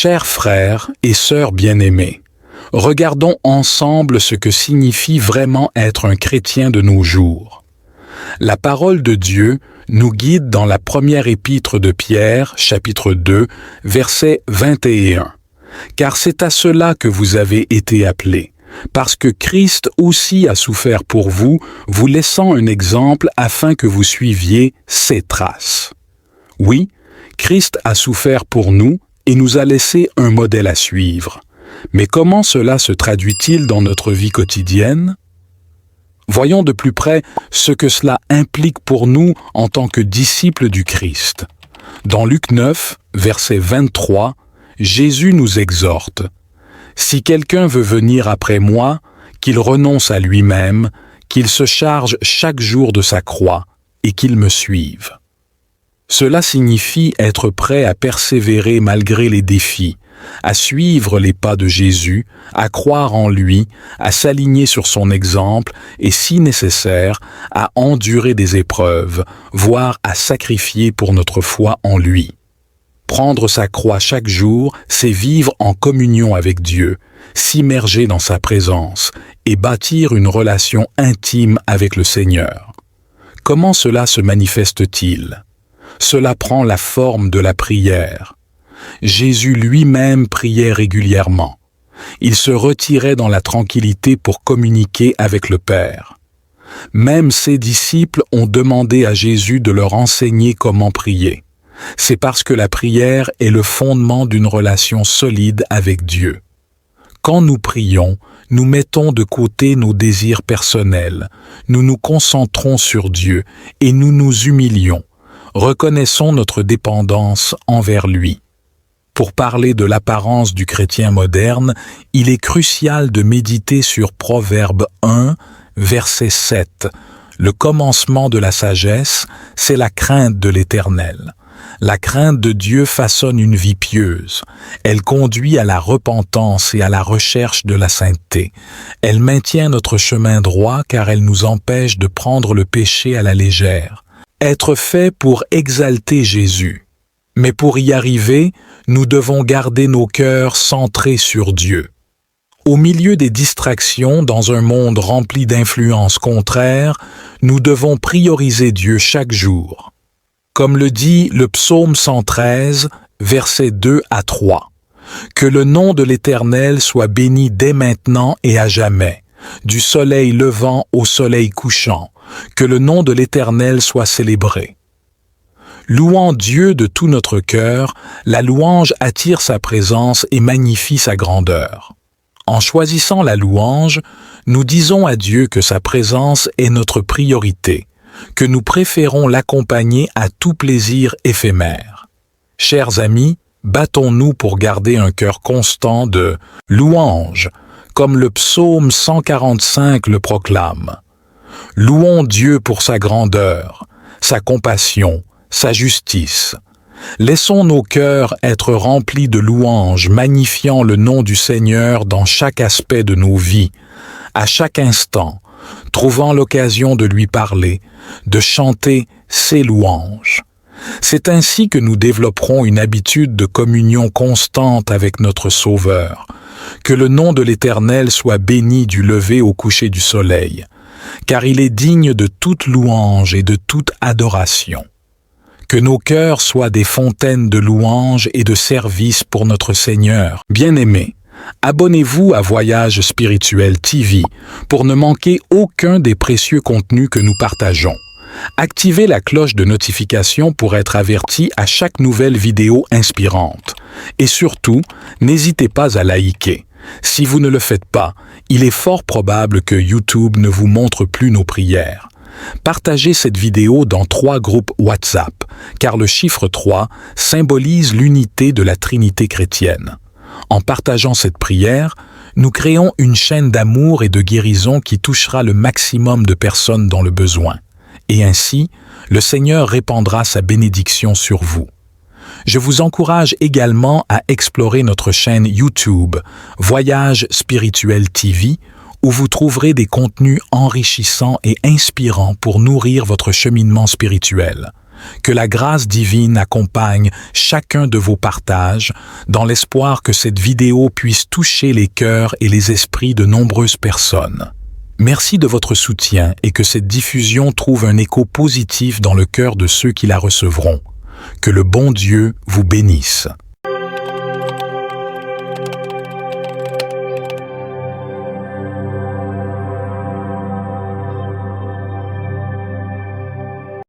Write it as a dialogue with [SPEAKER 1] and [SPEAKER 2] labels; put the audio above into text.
[SPEAKER 1] Chers frères et sœurs bien-aimés, regardons ensemble ce que signifie vraiment être un chrétien de nos jours. La parole de Dieu nous guide dans la première épître de Pierre, chapitre 2, verset 21. Car c'est à cela que vous avez été appelés, parce que Christ aussi a souffert pour vous, vous laissant un exemple afin que vous suiviez ses traces. Oui, Christ a souffert pour nous et nous a laissé un modèle à suivre. Mais comment cela se traduit-il dans notre vie quotidienne? Voyons de plus près ce que cela implique pour nous en tant que disciples du Christ. Dans Luc 9, verset 23, Jésus nous exhorte « Si quelqu'un veut venir après moi, qu'il renonce à lui-même, qu'il se charge chaque jour de sa croix et qu'il me suive. » Cela signifie être prêt à persévérer malgré les défis, à suivre les pas de Jésus, à croire en lui, à s'aligner sur son exemple et, si nécessaire, à endurer des épreuves, voire à sacrifier pour notre foi en lui. Prendre sa croix chaque jour, c'est vivre en communion avec Dieu, s'immerger dans sa présence et bâtir une relation intime avec le Seigneur. Comment cela se manifeste-t-il? Cela prend la forme de la prière. Jésus lui-même priait régulièrement. Il se retirait dans la tranquillité pour communiquer avec le Père. Même ses disciples ont demandé à Jésus de leur enseigner comment prier. C'est parce que la prière est le fondement d'une relation solide avec Dieu. Quand nous prions, nous mettons de côté nos désirs personnels, nous nous concentrons sur Dieu et nous nous humilions. Reconnaissons notre dépendance envers lui. Pour parler de l'apparence du chrétien moderne, il est crucial de méditer sur Proverbe 1, verset 7. Le commencement de la sagesse, c'est la crainte de l'Éternel. La crainte de Dieu façonne une vie pieuse. Elle conduit à la repentance et à la recherche de la sainteté. Elle maintient notre chemin droit car elle nous empêche de prendre le péché à la légère. Être fait pour exalter Jésus. Mais pour y arriver, nous devons garder nos cœurs centrés sur Dieu. Au milieu des distractions, dans un monde rempli d'influences contraires, nous devons prioriser Dieu chaque jour. Comme le dit le psaume 113, versets 2 à 3. Que le nom de l'Éternel soit béni dès maintenant et à jamais, du soleil levant au soleil couchant. Que le nom de l'Éternel soit célébré. Louant Dieu de tout notre cœur, la louange attire sa présence et magnifie sa grandeur. En choisissant la louange, nous disons à Dieu que sa présence est notre priorité, que nous préférons l'accompagner à tout plaisir éphémère. Chers amis, battons-nous pour garder un cœur constant de louange, comme le psaume 145 le proclame. Louons Dieu pour sa grandeur, sa compassion, sa justice. Laissons nos cœurs être remplis de louanges, magnifiant le nom du Seigneur dans chaque aspect de nos vies, à chaque instant, trouvant l'occasion de lui parler, de chanter ses louanges. C'est ainsi que nous développerons une habitude de communion constante avec notre Sauveur. Que le nom de l'Éternel soit béni du lever au coucher du soleil, car il est digne de toute louange et de toute adoration. Que nos cœurs soient des fontaines de louange et de service pour notre Seigneur. Bien-aimés, abonnez-vous à Voyage Spirituel TV pour ne manquer aucun des précieux contenus que nous partageons. Activez la cloche de notification pour être averti à chaque nouvelle vidéo inspirante. Et surtout, n'hésitez pas à liker. Si vous ne le faites pas, il est fort probable que YouTube ne vous montre plus nos prières. Partagez cette vidéo dans 3 groupes WhatsApp, car le chiffre 3 symbolise l'unité de la Trinité chrétienne. En partageant cette prière, nous créons une chaîne d'amour et de guérison qui touchera le maximum de personnes dans le besoin. Et ainsi, le Seigneur répandra sa bénédiction sur vous. Je vous encourage également à explorer notre chaîne YouTube, Voyage Spirituel TV, où vous trouverez des contenus enrichissants et inspirants pour nourrir votre cheminement spirituel. Que la grâce divine accompagne chacun de vos partages, dans l'espoir que cette vidéo puisse toucher les cœurs et les esprits de nombreuses personnes. Merci de votre soutien et que cette diffusion trouve un écho positif dans le cœur de ceux qui la recevront. Que le bon Dieu vous bénisse.